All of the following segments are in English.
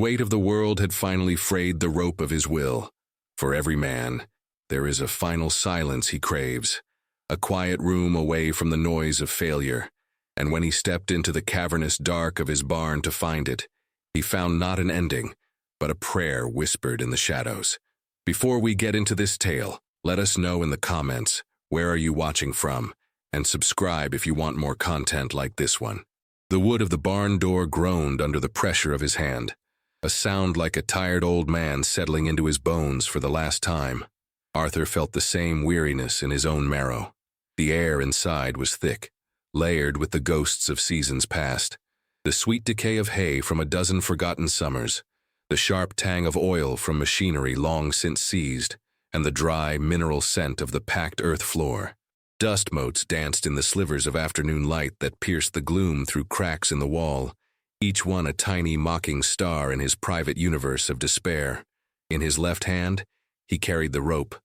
weight of the world had finally frayed the rope of his will. For every man, there is a final silence he craves, a quiet room away from the noise of failure. And when he stepped into the cavernous dark of his barn to find it, he found not an ending, but a prayer whispered in the shadows. Before we get into this tale, let us know in the comments, where are you watching from, and subscribe if you want more content like this one. The wood of the barn door groaned under the pressure of his hand, a sound like a tired old man settling into his bones for the last time. Arthur felt the same weariness in his own marrow. The air inside was thick, layered with the ghosts of seasons past, the sweet decay of hay from a dozen forgotten summers, the sharp tang of oil from machinery long since seized, and the dry, mineral scent of the packed earth floor. Dust motes danced in the slivers of afternoon light that pierced the gloom through cracks in the wall, each one a tiny mocking star in his private universe of despair. In his left hand, he carried the rope.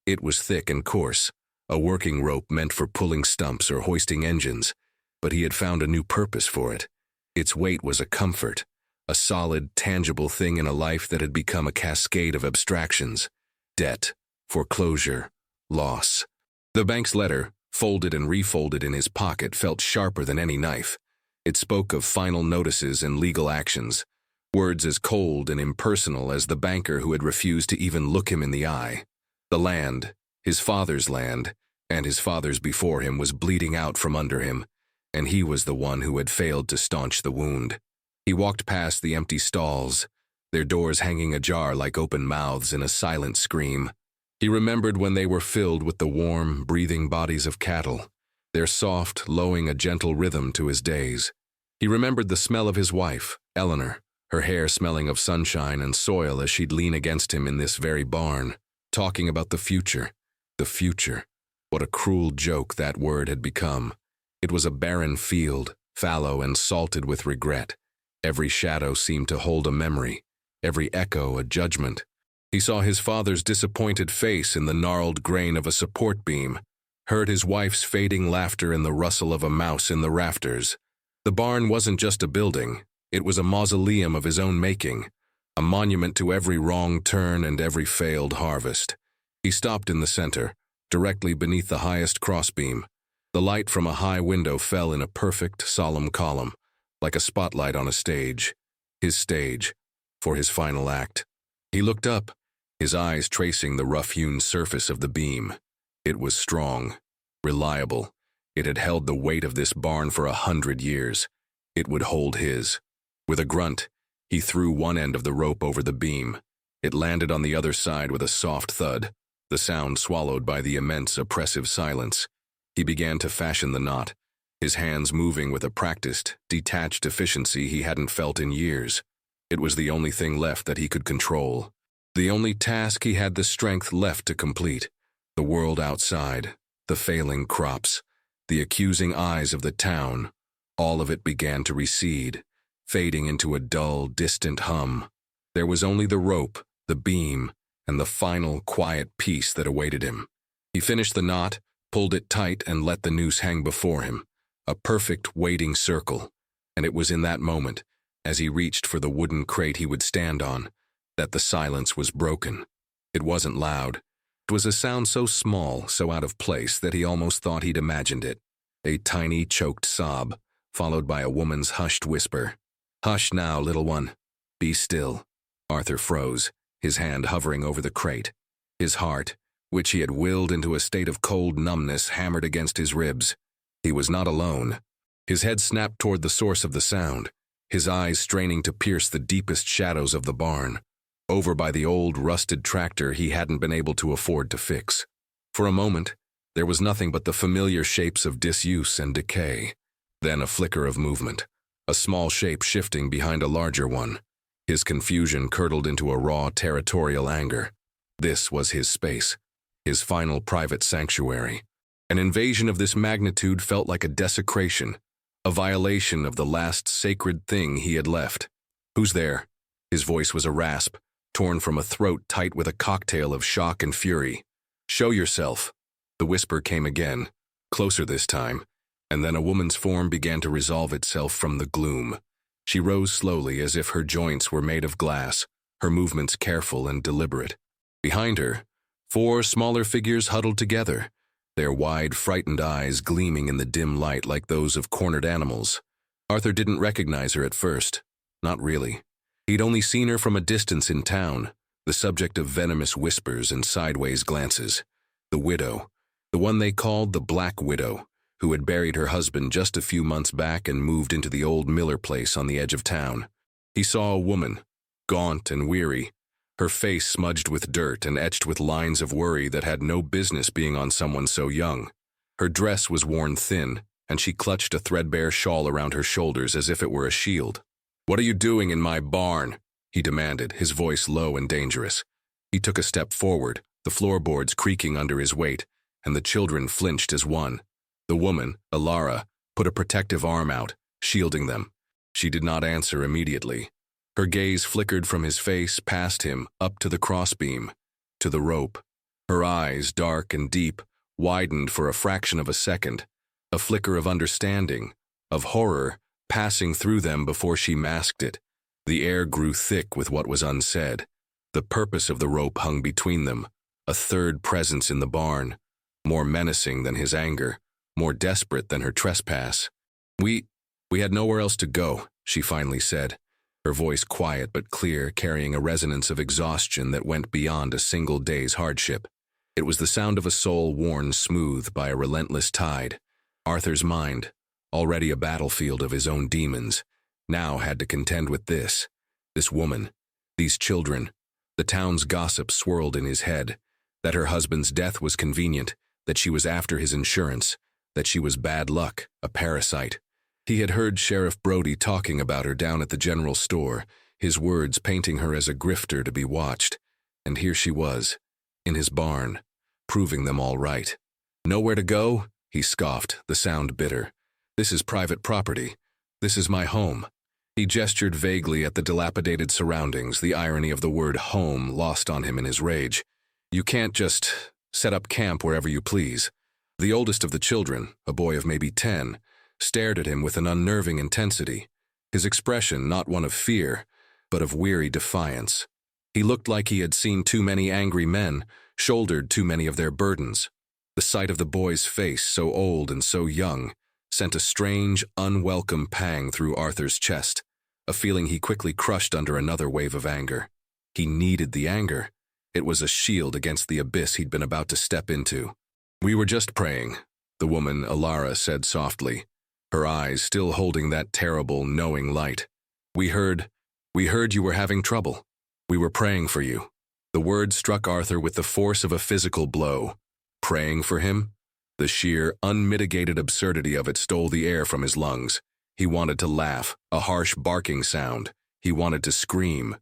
It was thick and coarse, a working rope meant for pulling stumps or hoisting engines, but he had found a new purpose for it. Its weight was a comfort, a solid, tangible thing in a life that had become a cascade of abstractions: debt, foreclosure, loss. The bank's letter, folded and refolded in his pocket, felt sharper than any knife. It spoke of final notices and legal actions, words as cold and impersonal as the banker who had refused to even look him in the eye. The land, his father's land, and his father's before him, was bleeding out from under him, and he was the one who had failed to staunch the wound. He walked past the empty stalls, their doors hanging ajar like open mouths in a silent scream. He remembered when they were filled with the warm, breathing bodies of cattle, their soft, lowing a gentle rhythm to his days. He remembered the smell of his wife, Eleanor, her hair smelling of sunshine and soil as she'd lean against him in this very barn, talking about the future. The future. What a cruel joke that word had become. It was a barren field, fallow and salted with regret. Every shadow seemed to hold a memory, every echo a judgment. He saw his father's disappointed face in the gnarled grain of a support beam, heard his wife's fading laughter in the rustle of a mouse in the rafters. The barn wasn't just a building, it was a mausoleum of his own making, a monument to every wrong turn and every failed harvest. He stopped in the center, directly beneath the highest crossbeam. The light from a high window fell in a perfect, solemn column, like a spotlight on a stage. His stage, for his final act. He looked up, his eyes tracing the rough-hewn surface of the beam. It was strong, reliable. It had held the weight of this barn for 100 years. It would hold his. With a grunt, he threw one end of the rope over the beam. It landed on the other side with a soft thud, the sound swallowed by the immense, oppressive silence. He began to fashion the knot, his hands moving with a practiced, detached efficiency he hadn't felt in years. It was the only thing left that he could control, the only task he had the strength left to complete. The world outside, the failing crops, the accusing eyes of the town, all of it began to recede, fading into a dull, distant hum. There was only the rope, the beam, and the final, quiet peace that awaited him. He finished the knot, pulled it tight, and let the noose hang before him, a perfect waiting circle. And it was in that moment, as he reached for the wooden crate he would stand on, that the silence was broken. It wasn't loud. It was a sound so small, so out of place, that he almost thought he'd imagined it. A tiny, choked sob, followed by a woman's hushed whisper. "Hush now, little one. Be still." Arthur froze, his hand hovering over the crate. His heart, which he had willed into a state of cold numbness, hammered against his ribs. He was not alone. His head snapped toward the source of the sound, his eyes straining to pierce the deepest shadows of the barn, over by the old, rusted tractor he hadn't been able to afford to fix. For a moment, there was nothing but the familiar shapes of disuse and decay. Then a flicker of movement, a small shape shifting behind a larger one. His confusion curdled into a raw, territorial anger. This was his space, his final private sanctuary. An invasion of this magnitude felt like a desecration, a violation of the last sacred thing he had left. "Who's there?" His voice was a rasp, torn from a throat tight with a cocktail of shock and fury. "Show yourself." The whisper came again, closer this time, and then a woman's form began to resolve itself from the gloom. She rose slowly as if her joints were made of glass, her movements careful and deliberate. Behind her, 4 smaller figures huddled together, their wide, frightened eyes gleaming in the dim light like those of cornered animals. Arthur didn't recognize her at first. Not really. He'd only seen her from a distance in town, the subject of venomous whispers and sideways glances. The widow, the one they called the Black Widow, who had buried her husband just a few months back and moved into the old Miller place on the edge of town. He saw a woman, gaunt and weary, her face smudged with dirt and etched with lines of worry that had no business being on someone so young. Her dress was worn thin, and she clutched a threadbare shawl around her shoulders as if it were a shield. "What are you doing in my barn?" he demanded, his voice low and dangerous. He took a step forward, the floorboards creaking under his weight, and the children flinched as one. The woman, Alara, put a protective arm out, shielding them. She did not answer immediately. Her gaze flickered from his face, past him, up to the crossbeam, to the rope. Her eyes, dark and deep, widened for a fraction of a second, a flicker of understanding, of horror, passing through them before she masked it. The air grew thick with what was unsaid. The purpose of the rope hung between them, a third presence in the barn, more menacing than his anger, more desperate than her trespass. We had nowhere else to go," she finally said, her voice quiet but clear, carrying a resonance of exhaustion that went beyond a single day's hardship. It was the sound of a soul worn smooth by a relentless tide. Arthur's mind, already a battlefield of his own demons, now had to contend with this woman, these children. The town's gossip swirled in his head, that her husband's death was convenient, that she was after his insurance, that she was bad luck, a parasite. He had heard Sheriff Brody talking about her down at the general store, his words painting her as a grifter to be watched. And here she was, in his barn, proving them all right. "Nowhere to go?" he scoffed, the sound bitter. "This is private property. This is my home." He gestured vaguely at the dilapidated surroundings, the irony of the word home lost on him in his rage. "You can't just set up camp wherever you please." The oldest of the children, a boy of maybe 10, stared at him with an unnerving intensity, his expression not one of fear, but of weary defiance. He looked like he had seen too many angry men, shouldered too many of their burdens. The sight of the boy's face, so old and so young, sent a strange, unwelcome pang through Arthur's chest, a feeling he quickly crushed under another wave of anger. He needed the anger. It was a shield against the abyss he'd been about to step into. "We were just praying," the woman, Alara, said softly, her eyes still holding that terrible, knowing light. We heard you were having trouble. We were praying for you." The word struck Arthur with the force of a physical blow. Praying for him? The sheer, unmitigated absurdity of it stole the air from his lungs. He wanted to laugh, a harsh barking sound. He wanted to scream.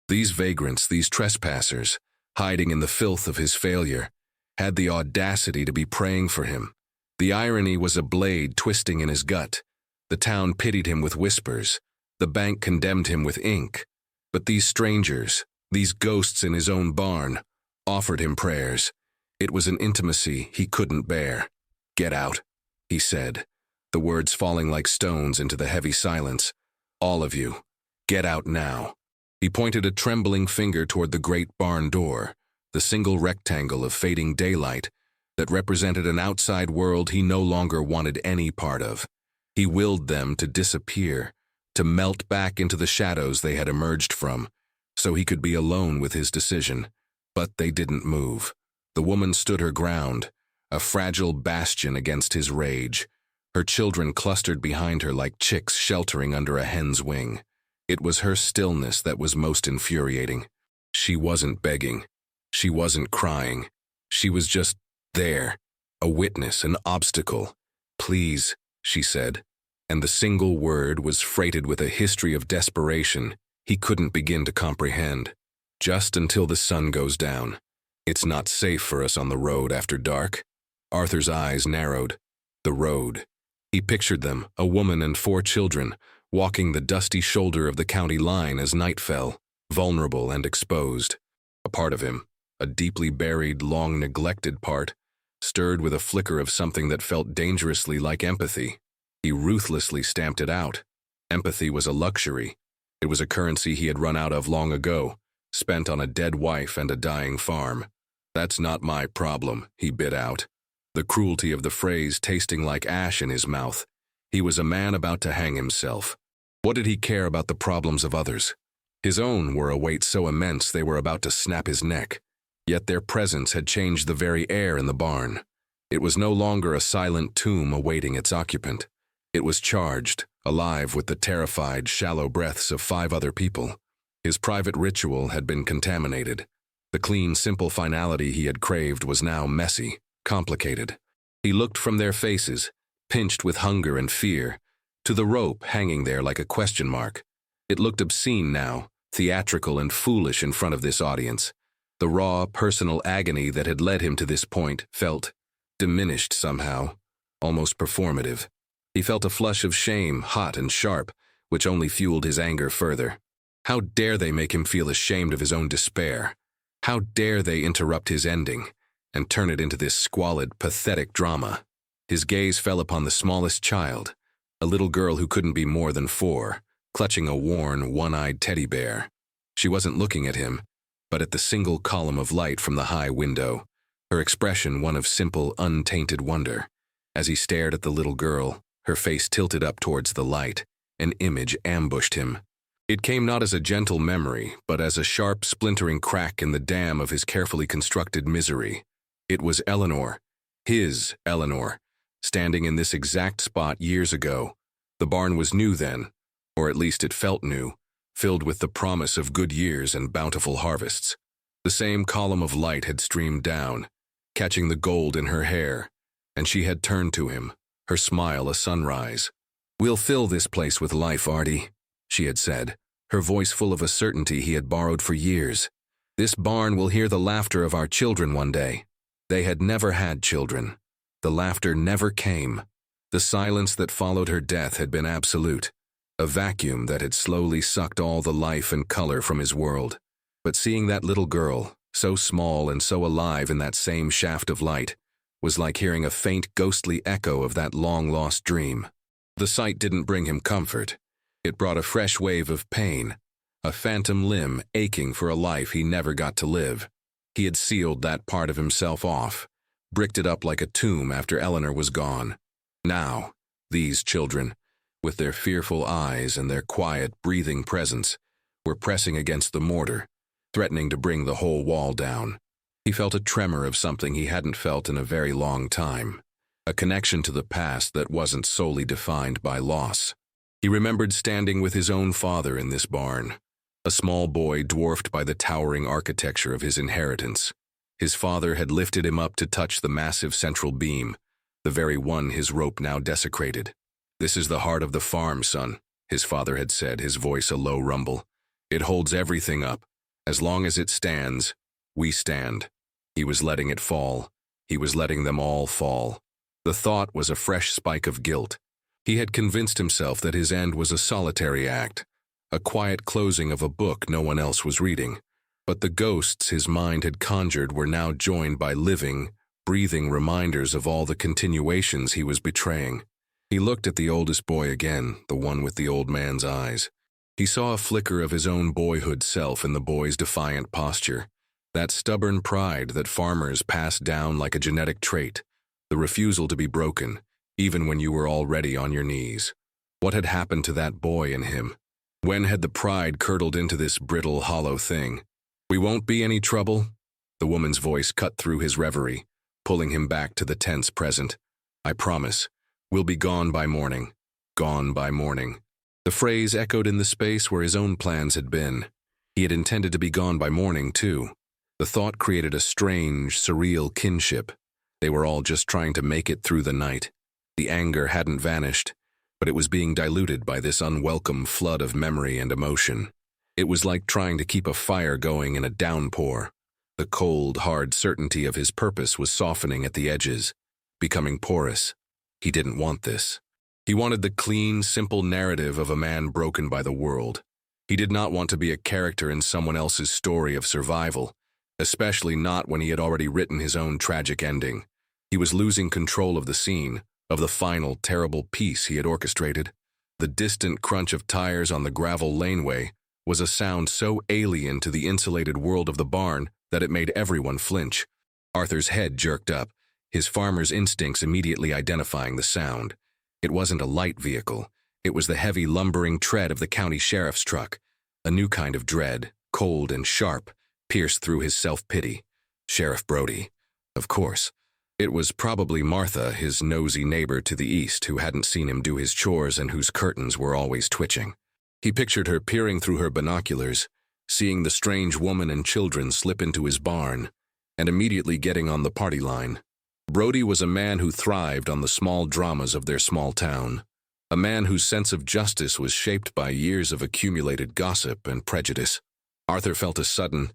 These vagrants, these trespassers, hiding in the filth of his failure, had the audacity to be praying for him. The irony was a blade twisting in his gut. The town pitied him with whispers. The bank condemned him with ink. But these strangers, these ghosts in his own barn, offered him prayers. It was an intimacy he couldn't bear. "Get out," he said, the words falling like stones into the heavy silence. "All of you, get out now." He pointed a trembling finger toward the great barn door, the single rectangle of fading daylight that represented an outside world he no longer wanted any part of. He willed them to disappear, to melt back into the shadows they had emerged from, so he could be alone with his decision. But they didn't move. The woman stood her ground, a fragile bastion against his rage. Her children clustered behind her like chicks sheltering under a hen's wing. It was her stillness that was most infuriating. She wasn't begging. She wasn't crying. She was just there, a witness, an obstacle. "Please," she said, and the single word was freighted with a history of desperation he couldn't begin to comprehend. "Just until the sun goes down. It's not safe for us on the road after dark." Arthur's eyes narrowed. The road. He pictured them, a woman and 4 children, walking the dusty shoulder of the county line as night fell, vulnerable and exposed. A part of him, a deeply buried, long-neglected part, stirred with a flicker of something that felt dangerously like empathy. He ruthlessly stamped it out. Empathy was a luxury. It was a currency he had run out of long ago, spent on a dead wife and a dying farm. "That's not my problem," he bit out, the cruelty of the phrase tasting like ash in his mouth. He was a man about to hang himself. What did he care about the problems of others? His own were a weight so immense they were about to snap his neck. Yet their presence had changed the very air in the barn. It was no longer a silent tomb awaiting its occupant. It was charged, alive with the terrified, shallow breaths of 5 other people. His private ritual had been contaminated. The clean, simple finality he had craved was now messy, complicated. He looked from their faces, pinched with hunger and fear, to the rope hanging there like a question mark. It looked obscene now, theatrical and foolish in front of this audience. The raw, personal agony that had led him to this point felt diminished somehow, almost performative. He felt a flush of shame, hot and sharp, which only fueled his anger further. How dare they make him feel ashamed of his own despair? How dare they interrupt his ending and turn it into this squalid, pathetic drama? His gaze fell upon the smallest child, a little girl who couldn't be more than 4, clutching a worn, one-eyed teddy bear. She wasn't looking at him, but at the single column of light from the high window, her expression one of simple, untainted wonder. As he stared at the little girl, her face tilted up towards the light, an image ambushed him. It came not as a gentle memory, but as a sharp, splintering crack in the dam of his carefully constructed misery. It was Eleanor, his Eleanor, standing in this exact spot years ago. The barn was new then, or at least it felt new, filled with the promise of good years and bountiful harvests. The same column of light had streamed down, catching the gold in her hair, and she had turned to him, her smile a sunrise. "We'll fill this place with life, Artie," she had said, her voice full of a certainty he had borrowed for years. "This barn will hear the laughter of our children one day." They had never had children. The laughter never came. The silence that followed her death had been absolute, a vacuum that had slowly sucked all the life and color from his world. But seeing that little girl, so small and so alive in that same shaft of light, was like hearing a faint ghostly echo of that long-lost dream. The sight didn't bring him comfort. It brought a fresh wave of pain, a phantom limb aching for a life he never got to live. He had sealed that part of himself off, bricked it up like a tomb after Eleanor was gone. Now, these children, with their fearful eyes and their quiet, breathing presence, were pressing against the mortar, threatening to bring the whole wall down. He felt a tremor of something he hadn't felt in a very long time, a connection to the past that wasn't solely defined by loss. He remembered standing with his own father in this barn, a small boy dwarfed by the towering architecture of his inheritance. His father had lifted him up to touch the massive central beam, the very one his rope now desecrated. "This is the heart of the farm, son," his father had said, his voice a low rumble. "It holds everything up. As long as it stands, we stand." He was letting it fall. He was letting them all fall. The thought was a fresh spike of guilt. He had convinced himself that his end was a solitary act, a quiet closing of a book no one else was reading. But the ghosts his mind had conjured were now joined by living, breathing reminders of all the continuations he was betraying. He looked at the oldest boy again, the one with the old man's eyes. He saw a flicker of his own boyhood self in the boy's defiant posture, that stubborn pride that farmers pass down like a genetic trait, the refusal to be broken, even when you were already on your knees. What had happened to that boy in him? When had the pride curdled into this brittle, hollow thing? "We won't be any trouble?" The woman's voice cut through his reverie, pulling him back to the tense present. "I promise. We'll be gone by morning. Gone by morning." The phrase echoed in the space where his own plans had been. He had intended to be gone by morning, too. The thought created a strange, surreal kinship. They were all just trying to make it through the night. The anger hadn't vanished, but it was being diluted by this unwelcome flood of memory and emotion. It was like trying to keep a fire going in a downpour. The cold, hard certainty of his purpose was softening at the edges, becoming porous. He didn't want this. He wanted the clean, simple narrative of a man broken by the world. He did not want to be a character in someone else's story of survival, especially not when he had already written his own tragic ending. He was losing control of the scene, of the final, terrible piece he had orchestrated. The distant crunch of tires on the gravel laneway was a sound so alien to the insulated world of the barn that it made everyone flinch. Arthur's head jerked up, his farmer's instincts immediately identifying the sound. It wasn't a light vehicle. It was the heavy, lumbering tread of the county sheriff's truck. A new kind of dread, cold and sharp, pierced through his self-pity. Sheriff Brody. Of course. It was probably Martha, his nosy neighbor to the east, who hadn't seen him do his chores and whose curtains were always twitching. He pictured her peering through her binoculars, seeing the strange woman and children slip into his barn, and immediately getting on the party line. Brody was a man who thrived on the small dramas of their small town, a man whose sense of justice was shaped by years of accumulated gossip and prejudice. Arthur felt a sudden,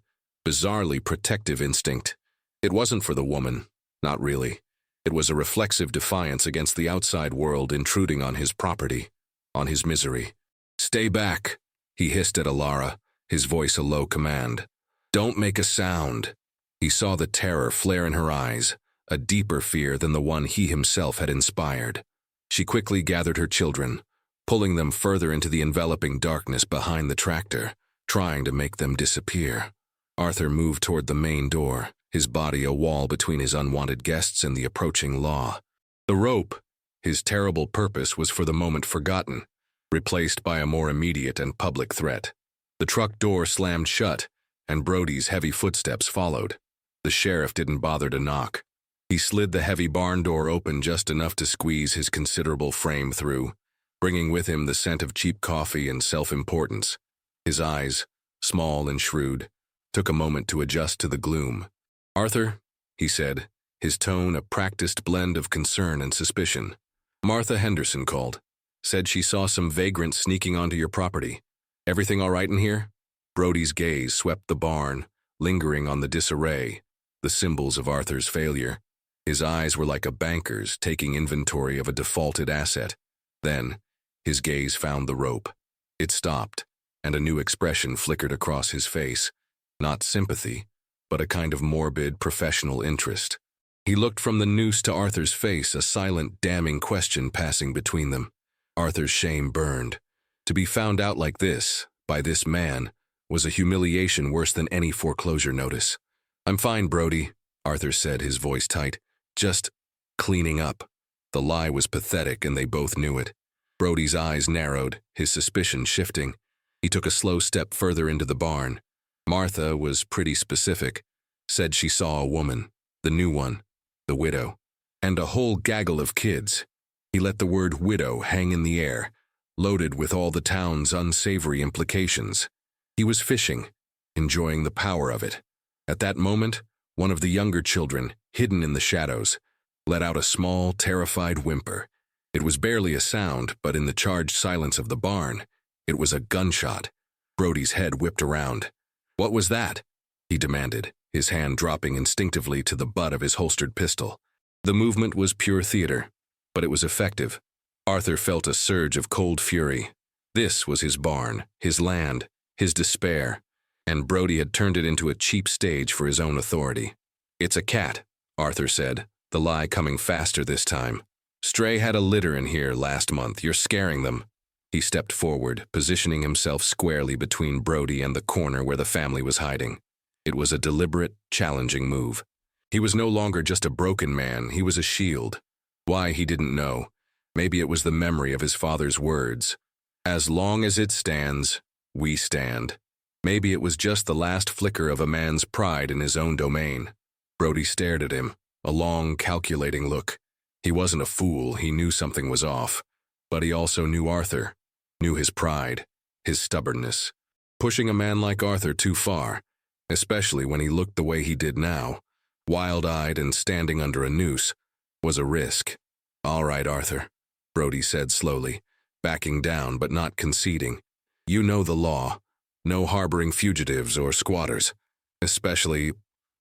bizarrely protective instinct. It wasn't for the woman, not really. It was a reflexive defiance against the outside world intruding on his property, on his misery. "Stay back," he hissed at Alara, his voice a low command. "Don't make a sound." He saw the terror flare in her eyes, a deeper fear than the one he himself had inspired. She quickly gathered her children, pulling them further into the enveloping darkness behind the tractor, trying to make them disappear. Arthur moved toward the main door, his body a wall between his unwanted guests and the approaching law. The rope, his terrible purpose, was for the moment forgotten, replaced by a more immediate and public threat. The truck door slammed shut, and Brody's heavy footsteps followed. The sheriff didn't bother to knock. He slid the heavy barn door open just enough to squeeze his considerable frame through, bringing with him the scent of cheap coffee and self-importance. His eyes, small and shrewd, took a moment to adjust to the gloom. "Arthur," he said, his tone a practiced blend of concern and suspicion. "Martha Henderson called. Said she saw some vagrants sneaking onto your property. Everything all right in here?" Brody's gaze swept the barn, lingering on the disarray, the symbols of Arthur's failure. His eyes were like a banker's taking inventory of a defaulted asset. Then, his gaze found the rope. It stopped, and a new expression flickered across his face. Not sympathy, but a kind of morbid, professional interest. He looked from the noose to Arthur's face, a silent, damning question passing between them. Arthur's shame burned. To be found out like this, by this man, was a humiliation worse than any foreclosure notice. "I'm fine, Brody," Arthur said, his voice tight. "Just cleaning up." The lie was pathetic, and they both knew it. Brody's eyes narrowed, his suspicion shifting. He took a slow step further into the barn. Martha was pretty specific. Said she saw a woman, the new one, the widow, and a whole gaggle of kids. He let the word widow hang in the air, loaded with all the town's unsavory implications. He was fishing, enjoying the power of it. At that moment, one of the younger children, hidden in the shadows, let out a small, terrified whimper. It was barely a sound, but in the charged silence of the barn, it was a gunshot. Brody's head whipped around. "What was that?" he demanded, his hand dropping instinctively to the butt of his holstered pistol. The movement was pure theater, but it was effective. Arthur felt a surge of cold fury. This was his barn, his land, his despair, and Brody had turned it into a cheap stage for his own authority. "It's a cat," Arthur said, the lie coming faster this time. "Stray had a litter in here last month. You're scaring them." He stepped forward, positioning himself squarely between Brody and the corner where the family was hiding. It was a deliberate, challenging move. He was no longer just a broken man, he was a shield. Why, he didn't know. Maybe it was the memory of his father's words. "As long as it stands, we stand." Maybe it was just the last flicker of a man's pride in his own domain. Brody stared at him, a long, calculating look. He wasn't a fool, he knew something was off. But he also knew Arthur, knew his pride, his stubbornness. Pushing a man like Arthur too far, especially when he looked the way he did now, wild-eyed and standing under a noose, was a risk. "All right, Arthur," Brody said slowly, backing down but not conceding. "You know the law. No harboring fugitives or squatters. Especially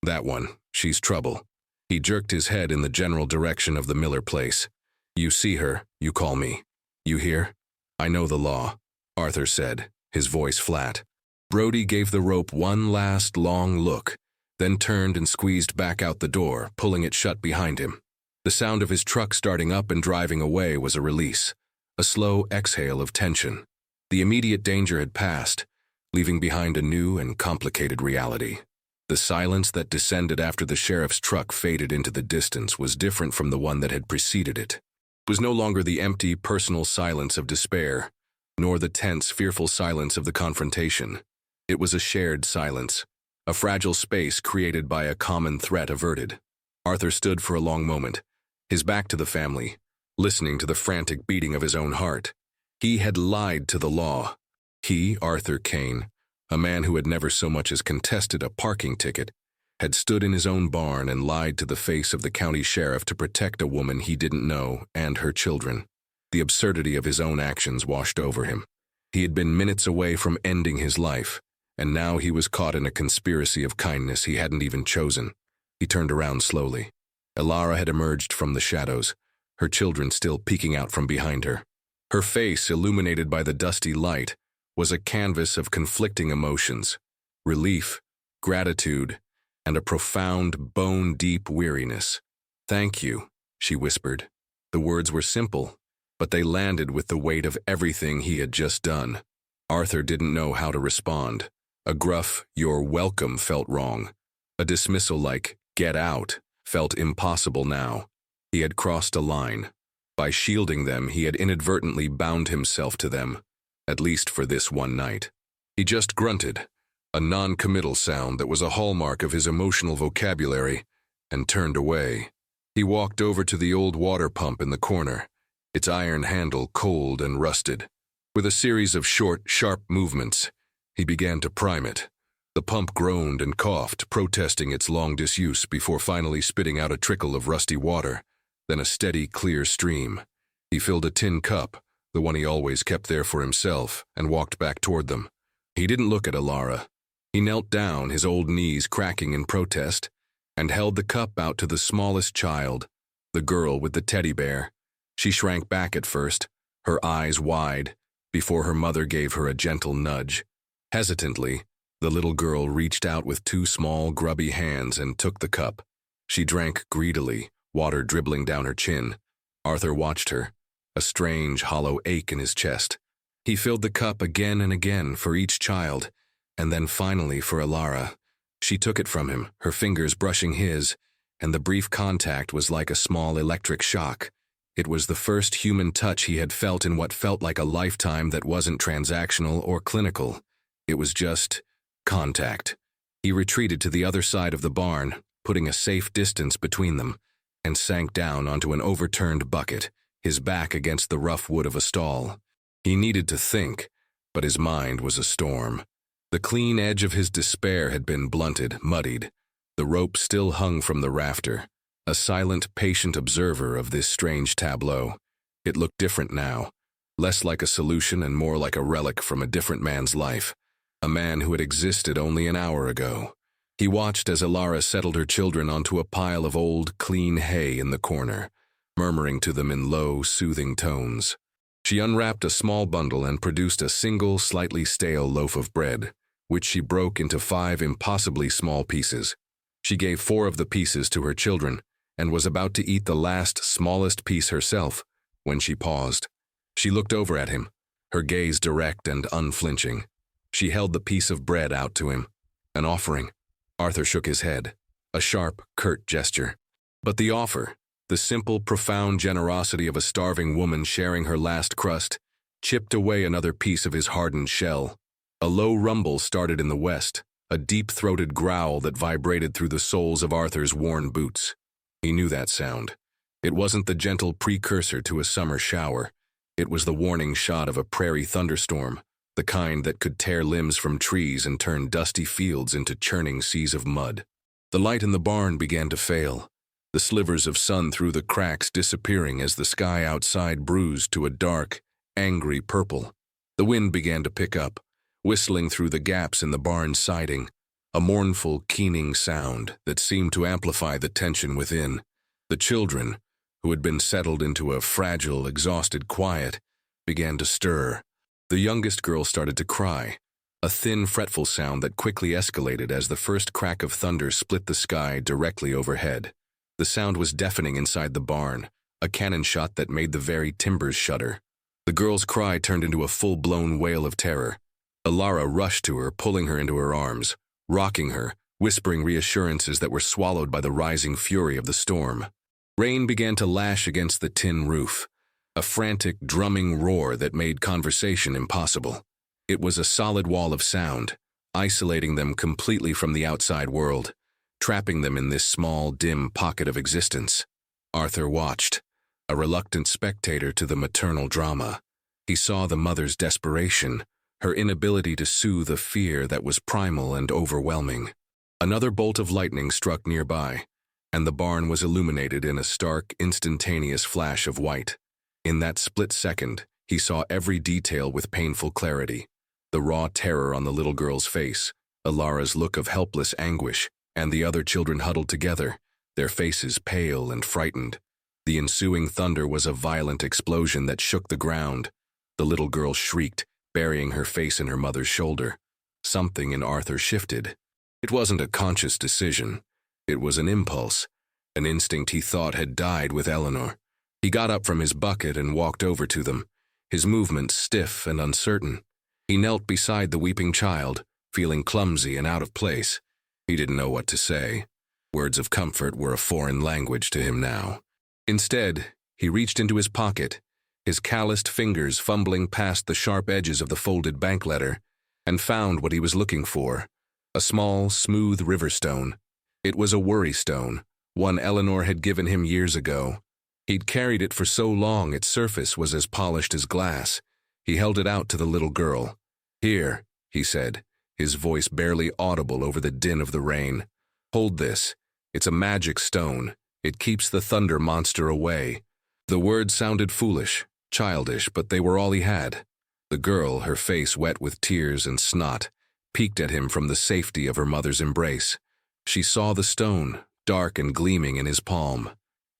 that one. She's trouble." He jerked his head in the general direction of the Miller place. "You see her, you call me. You hear?" "I know the law," Arthur said, his voice flat. Brody gave the rope one last long look, then turned and squeezed back out the door, pulling it shut behind him. The sound of his truck starting up and driving away was a release. a slow exhale of tension. The immediate danger had passed, leaving behind a new and complicated reality. The silence that descended after the sheriff's truck faded into the distance was different from the one that had preceded it. It was no longer the empty, personal silence of despair, nor the tense, fearful silence of the confrontation. It was a shared silence, a fragile space created by a common threat averted. Arthur stood for a long moment, his back to the family, listening to the frantic beating of his own heart. He had lied to the law. He, Arthur Kane, a man who had never so much as contested a parking ticket, had stood in his own barn and lied to the face of the county sheriff to protect a woman he didn't know and her children. The absurdity of his own actions washed over him. He had been minutes away from ending his life, and now he was caught in a conspiracy of kindness he hadn't even chosen. He turned around slowly. Elara had emerged from the shadows, her children still peeking out from behind her. Her face, illuminated by the dusty light, was a canvas of conflicting emotions: relief, gratitude, and a profound, bone-deep weariness. "Thank you," she whispered. The words were simple, but they landed with the weight of everything he had just done. Arthur didn't know how to respond. A gruff, "You're welcome," felt wrong. A dismissal like, "Get out," felt impossible now. He had crossed a line. By shielding them, he had inadvertently bound himself to them, at least for this one night. He just grunted, a non-committal sound that was a hallmark of his emotional vocabulary, and turned away. He walked over to the old water pump in the corner, its iron handle cold and rusted. With a series of short, sharp movements, he began to prime it. The pump groaned and coughed, protesting its long disuse before finally spitting out a trickle of rusty water, then a steady, clear stream. He filled a tin cup, the one he always kept there for himself, and walked back toward them. He didn't look at Elara. He knelt down, his old knees cracking in protest, and held the cup out to the smallest child, the girl with the teddy bear. She shrank back at first, her eyes wide, before her mother gave her a gentle nudge. Hesitantly, the little girl reached out with two small, grubby hands and took the cup. She drank greedily, water dribbling down her chin. Arthur watched her, a strange, hollow ache in his chest. He filled the cup again and again for each child, and then finally for Elara. She took it from him, her fingers brushing his, and the brief contact was like a small electric shock. It was the first human touch he had felt in what felt like a lifetime that wasn't transactional or clinical. It was just contact. He retreated to the other side of the barn, putting a safe distance between them, and sank down onto an overturned bucket, his back against the rough wood of a stall. He needed to think, but his mind was a storm. The clean edge of his despair had been blunted, muddied. The rope still hung from the rafter, a silent, patient observer of this strange tableau. It looked different now, less like a solution and more like a relic from a different man's life, a man who had existed only an hour ago. He watched as Elara settled her children onto a pile of old, clean hay in the corner, murmuring to them in low, soothing tones. She unwrapped a small bundle and produced a single, slightly stale loaf of bread, which she broke into 5 impossibly small pieces. She gave 4 of the pieces to her children and was about to eat the last, smallest piece herself when she paused. She looked over at him, her gaze direct and unflinching. She held the piece of bread out to him, an offering. Arthur shook his head, a sharp, curt gesture. But the offer, the simple, profound generosity of a starving woman sharing her last crust, chipped away another piece of his hardened shell. A low rumble started in the west, a deep-throated growl that vibrated through the soles of Arthur's worn boots. He knew that sound. It wasn't the gentle precursor to a summer shower. It was the warning shot of a prairie thunderstorm, the kind that could tear limbs from trees and turn dusty fields into churning seas of mud. The light in the barn began to fail, the slivers of sun through the cracks disappearing as the sky outside bruised to a dark, angry purple. The wind began to pick up, whistling through the gaps in the barn siding, a mournful, keening sound that seemed to amplify the tension within. The children, who had been settled into a fragile, exhausted quiet, began to stir. The youngest girl started to cry, a thin, fretful sound that quickly escalated as the first crack of thunder split the sky directly overhead. The sound was deafening inside the barn, a cannon shot that made the very timbers shudder. The girl's cry turned into a full-blown wail of terror. Alara rushed to her, pulling her into her arms, rocking her, whispering reassurances that were swallowed by the rising fury of the storm. Rain began to lash against the tin roof, a frantic, drumming roar that made conversation impossible. It was a solid wall of sound, isolating them completely from the outside world, trapping them in this small, dim pocket of existence. Arthur watched, a reluctant spectator to the maternal drama. He saw the mother's desperation, her inability to soothe a fear that was primal and overwhelming. Another bolt of lightning struck nearby, and the barn was illuminated in a stark, instantaneous flash of white. In that split second, he saw every detail with painful clarity. The raw terror on the little girl's face, Alara's look of helpless anguish, and the other children huddled together, their faces pale and frightened. The ensuing thunder was a violent explosion that shook the ground. The little girl shrieked, burying her face in her mother's shoulder. Something in Arthur shifted. It wasn't a conscious decision. It was an impulse, an instinct he thought had died with Eleanor. He got up from his bucket and walked over to them, his movements stiff and uncertain. He knelt beside the weeping child, feeling clumsy and out of place. He didn't know what to say. Words of comfort were a foreign language to him now. Instead, he reached into his pocket, his calloused fingers fumbling past the sharp edges of the folded bank letter, and found what he was looking for, a small, smooth river stone. It was a worry stone, one Eleanor had given him years ago. He'd carried it for so long its surface was as polished as glass. He held it out to the little girl. "Here," he said, his voice barely audible over the din of the rain. "Hold this. It's a magic stone. It keeps the thunder monster away." The words sounded foolish, childish, but they were all he had. The girl, her face wet with tears and snot, peeked at him from the safety of her mother's embrace. She saw the stone, dark and gleaming in his palm.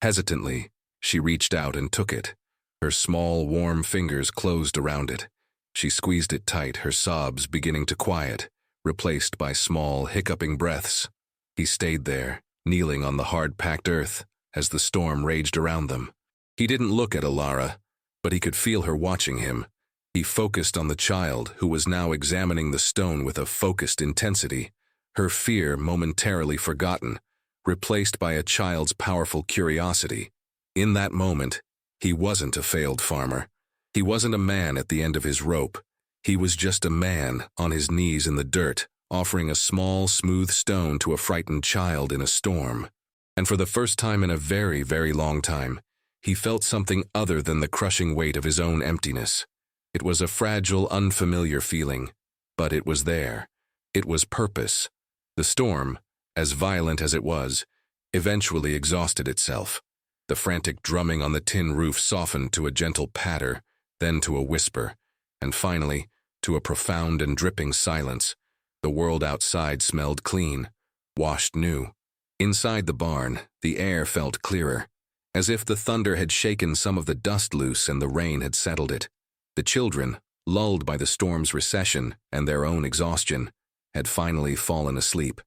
Hesitantly, she reached out and took it. Her small, warm fingers closed around it. She squeezed it tight, her sobs beginning to quiet, replaced by small, hiccuping breaths. He stayed there, kneeling on the hard-packed earth, as the storm raged around them. He didn't look at Alara, but he could feel her watching him. He focused on the child, who was now examining the stone with a focused intensity, her fear momentarily forgotten, replaced by a child's powerful curiosity. In that moment, he wasn't a failed farmer. He wasn't a man at the end of his rope. He was just a man on his knees in the dirt, offering a small, smooth stone to a frightened child in a storm. And for the first time in a very, very long time, he felt something other than the crushing weight of his own emptiness. It was a fragile, unfamiliar feeling, but it was there. It was purpose. The storm, as violent as it was, eventually exhausted itself. The frantic drumming on the tin roof softened to a gentle patter, then to a whisper, and finally, to a profound and dripping silence. The world outside smelled clean, washed new. Inside the barn, the air felt clearer, as if the thunder had shaken some of the dust loose and the rain had settled it. The children, lulled by the storm's recession and their own exhaustion, had finally fallen asleep,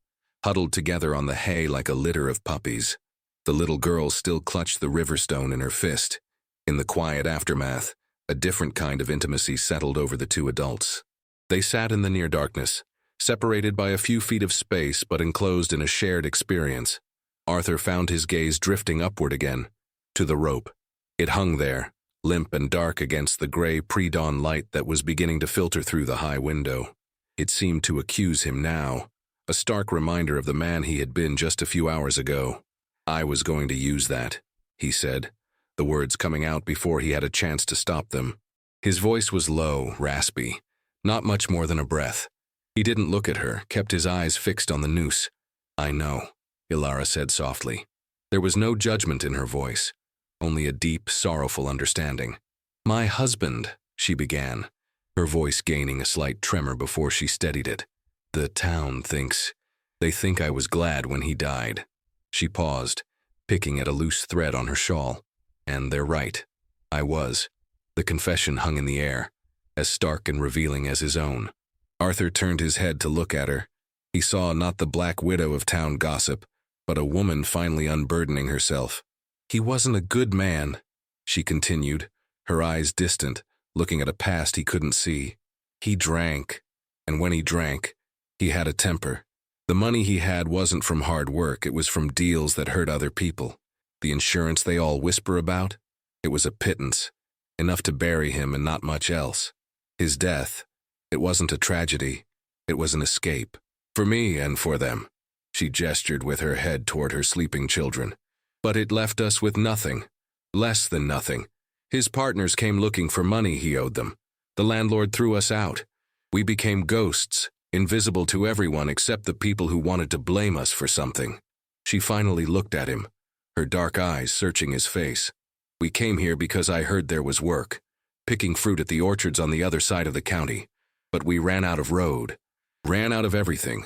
huddled together on the hay like a litter of puppies. The little girl still clutched the river stone in her fist. In the quiet aftermath, a different kind of intimacy settled over the two adults. They sat in the near darkness, separated by a few feet of space but enclosed in a shared experience. Arthur found his gaze drifting upward again, to the rope. It hung there, limp and dark against the gray pre-dawn light that was beginning to filter through the high window. It seemed to accuse him now, a stark reminder of the man he had been just a few hours ago. "I was going to use that," he said, the words coming out before he had a chance to stop them. His voice was low, raspy, not much more than a breath. He didn't look at her, kept his eyes fixed on the noose. "I know," Alara said softly. There was no judgment in her voice, only a deep, sorrowful understanding. "My husband," she began, her voice gaining a slight tremor before she steadied it. "The town thinks. They think I was glad when he died." She paused, picking at a loose thread on her shawl. "And they're right. I was." The confession hung in the air, as stark and revealing as his own. Arthur turned his head to look at her. He saw not the black widow of town gossip, but a woman finally unburdening herself. "He wasn't a good man," she continued, her eyes distant, looking at a past he couldn't see. He drank, and when he drank, he had a temper. The money he had wasn't from hard work, it was from deals that hurt other people. The insurance they all whisper about? It was a pittance, enough to bury him and not much else. His death, it wasn't a tragedy, it was an escape. For me and for them. She gestured with her head toward her sleeping children. But it left us with nothing. Less than nothing. His partners came looking for money he owed them. The landlord threw us out. We became ghosts, invisible to everyone except the people who wanted to blame us for something. She finally looked at him, her dark eyes searching his face. We came here because I heard there was work, picking fruit at the orchards on the other side of the county. But we ran out of road, ran out of everything.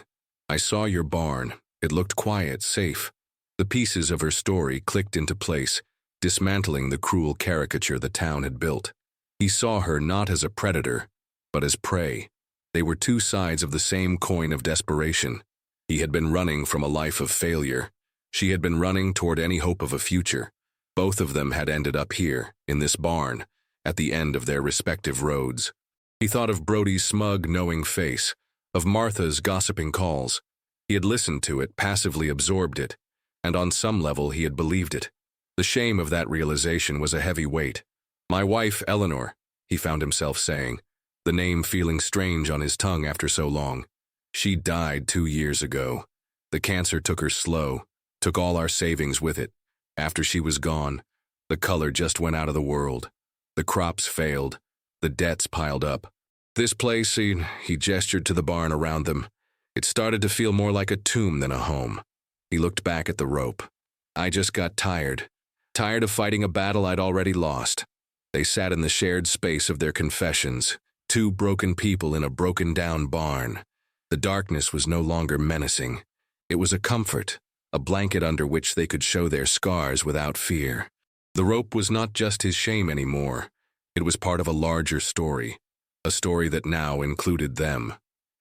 I saw your barn. It looked quiet, safe. The pieces of her story clicked into place, dismantling the cruel caricature the town had built. He saw her not as a predator, but as prey. They were two sides of the same coin of desperation. He had been running from a life of failure. She had been running toward any hope of a future. Both of them had ended up here, in this barn, at the end of their respective roads. He thought of Brody's smug, knowing face, of Martha's gossiping calls. He had listened to it, passively absorbed it, and on some level he had believed it. The shame of that realization was a heavy weight. My wife, Eleanor, he found himself saying, the name feeling strange on his tongue after so long. She died 2 years ago. The cancer took her slow, took all our savings with it. After she was gone, the color just went out of the world. The crops failed. The debts piled up. This place, he gestured to the barn around them. It started to feel more like a tomb than a home. He looked back at the rope. I just got tired of fighting a battle I'd already lost. They sat in the shared space of their confessions, two broken people in a broken-down barn. The darkness was no longer menacing. It was a comfort, a blanket under which they could show their scars without fear. The rope was not just his shame anymore. It was part of a larger story, a story that now included them.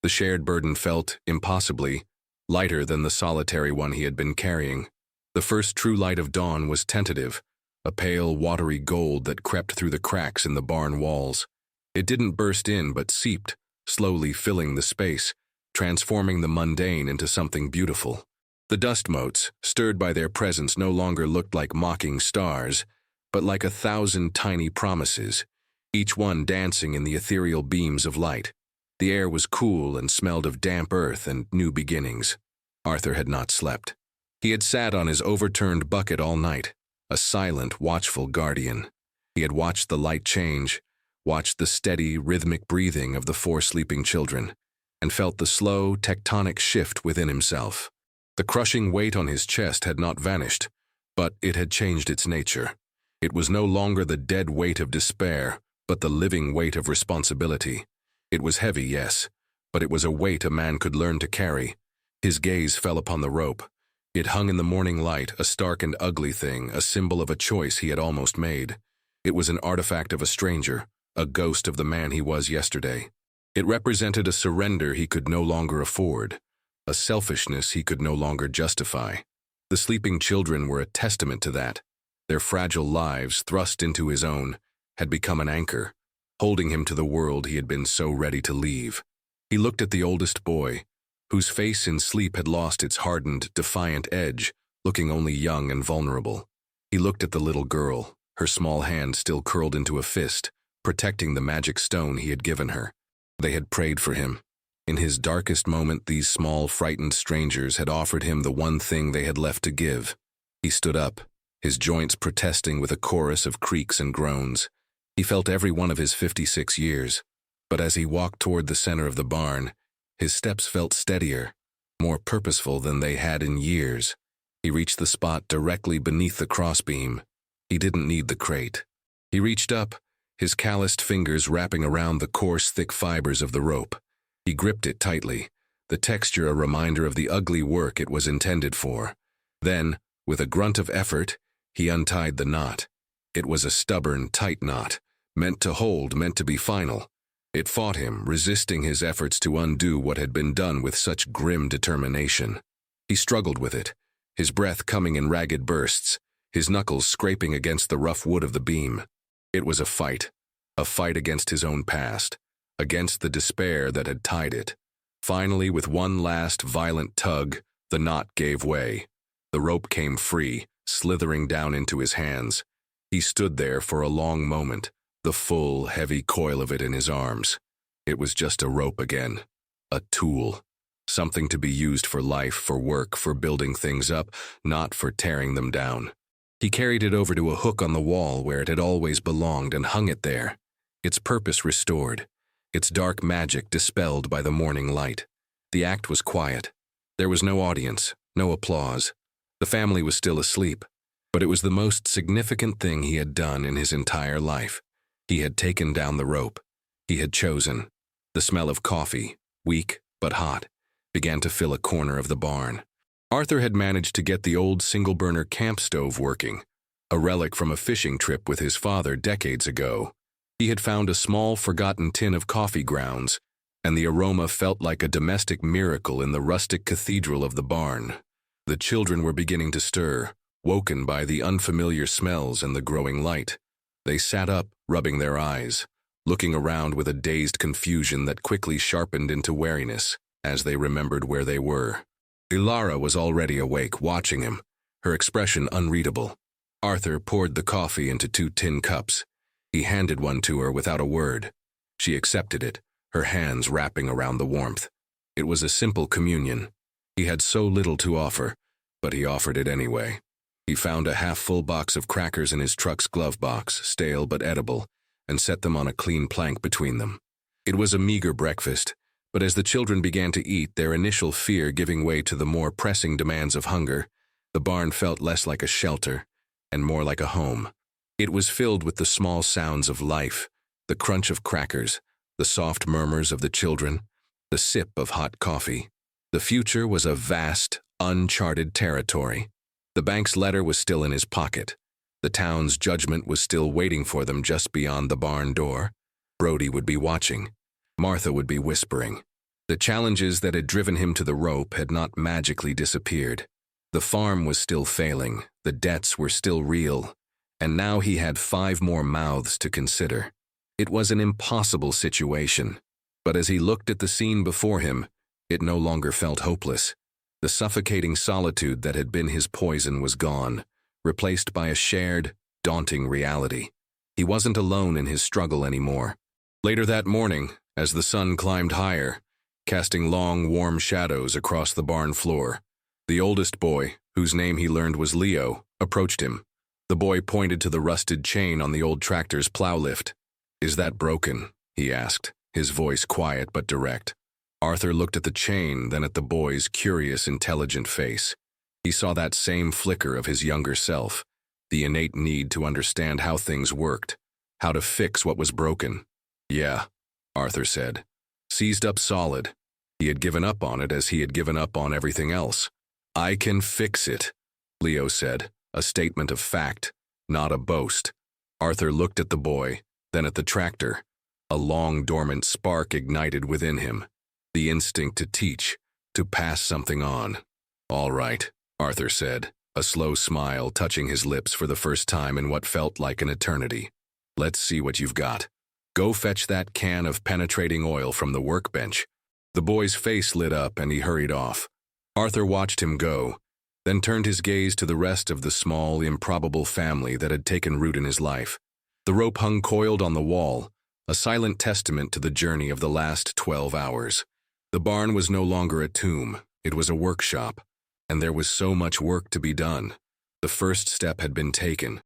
The shared burden felt, impossibly, lighter than the solitary one he had been carrying. The first true light of dawn was tentative, a pale, watery gold that crept through the cracks in the barn walls. It didn't burst in but seeped, slowly filling the space, transforming the mundane into something beautiful. The dust motes, stirred by their presence, no longer looked like mocking stars, but like 1,000 tiny promises, each one dancing in the ethereal beams of light. The air was cool and smelled of damp earth and new beginnings. Arthur had not slept. He had sat on his overturned bucket all night, a silent, watchful guardian. He had watched the light change, watched the steady, rhythmic breathing of the 4 sleeping children, and felt the slow, tectonic shift within himself. The crushing weight on his chest had not vanished, but it had changed its nature. It was no longer the dead weight of despair, but the living weight of responsibility. It was heavy, yes, but it was a weight a man could learn to carry. His gaze fell upon the rope. It hung in the morning light, a stark and ugly thing, a symbol of a choice he had almost made. It was an artifact of a stranger, a ghost of the man he was yesterday. It represented a surrender he could no longer afford, a selfishness he could no longer justify. The sleeping children were a testament to that. Their fragile lives, thrust into his own, had become an anchor, holding him to the world he had been so ready to leave. He looked at the oldest boy, whose face in sleep had lost its hardened, defiant edge, looking only young and vulnerable. He looked at the little girl, her small hand still curled into a fist, protecting the magic stone he had given her. They had prayed for him. In his darkest moment, these small, frightened strangers had offered him the one thing they had left to give. He stood up, his joints protesting with a chorus of creaks and groans. He felt every one of his 56 years, but as he walked toward the center of the barn, his steps felt steadier, more purposeful than they had in years. He reached the spot directly beneath the crossbeam. He didn't need the crate. He reached up, his calloused fingers wrapping around the coarse, thick fibers of the rope. He gripped it tightly, the texture a reminder of the ugly work it was intended for. Then, with a grunt of effort, he untied the knot. It was a stubborn, tight knot, meant to hold, meant to be final. It fought him, resisting his efforts to undo what had been done with such grim determination. He struggled with it, his breath coming in ragged bursts, his knuckles scraping against the rough wood of the beam. It was a fight a fight against his own past, against the despair that had tied it. Finally, with one last violent tug, the knot gave way. The rope came free, slithering down into his hands. He stood there for a long moment, the full, heavy coil of it in his arms. It was just a rope again, a tool, something to be used for life, for work, for building things up, not for tearing them down. He carried it over to a hook on the wall where it had always belonged and hung it there, its purpose restored, its dark magic dispelled by the morning light. The act was quiet. There was no audience, no applause. The family was still asleep, but it was the most significant thing he had done in his entire life. He had taken down the rope. He had chosen. The smell of coffee, weak but hot, began to fill a corner of the barn. Arthur had managed to get the old single-burner camp stove working, a relic from a fishing trip with his father decades ago. He had found a small, forgotten tin of coffee grounds, and the aroma felt like a domestic miracle in the rustic cathedral of the barn. The children were beginning to stir, woken by the unfamiliar smells and the growing light. They sat up, rubbing their eyes, looking around with a dazed confusion that quickly sharpened into wariness as they remembered where they were. Ilara was already awake, watching him, her expression unreadable. Arthur poured the coffee into 2 tin cups. He handed one to her without a word. She accepted it, her hands wrapping around the warmth. It was a simple communion. He had so little to offer, but he offered it anyway. He found a half-full box of crackers in his truck's glove box, stale but edible, and set them on a clean plank between them. It was a meager breakfast, but as the children began to eat, their initial fear giving way to the more pressing demands of hunger, the barn felt less like a shelter and more like a home. It was filled with the small sounds of life, the crunch of crackers, the soft murmurs of the children, the sip of hot coffee. The future was a vast, uncharted territory. The bank's letter was still in his pocket. The town's judgment was still waiting for them just beyond the barn door. Brody would be watching. Martha would be whispering. The challenges that had driven him to the rope had not magically disappeared. The farm was still failing, the debts were still real, and now he had 5 more mouths to consider. It was an impossible situation, but as he looked at the scene before him, it no longer felt hopeless. The suffocating solitude that had been his poison was gone, replaced by a shared, daunting reality. He wasn't alone in his struggle anymore. Later that morning, as the sun climbed higher, casting long, warm shadows across the barn floor, the oldest boy, whose name he learned was Leo, approached him. The boy pointed to the rusted chain on the old tractor's plow lift. "Is that broken?" he asked, his voice quiet but direct. Arthur looked at the chain, then at the boy's curious, intelligent face. He saw that same flicker of his younger self, the innate need to understand how things worked, how to fix what was broken. "Yeah," Arthur said. Seized up solid. He had given up on it as he had given up on everything else. "I can fix it," Leo said, a statement of fact, not a boast. Arthur looked at the boy, then at the tractor. A long, dormant spark ignited within him. The instinct to teach, to pass something on. "All right," Arthur said, a slow smile touching his lips for the first time in what felt like an eternity. "Let's see what you've got. Go fetch that can of penetrating oil from the workbench." The boy's face lit up and he hurried off. Arthur watched him go, then turned his gaze to the rest of the small, improbable family that had taken root in his life. The rope hung coiled on the wall, a silent testament to the journey of the last 12 hours. The barn was no longer a tomb, it was a workshop, and there was so much work to be done. The first step had been taken.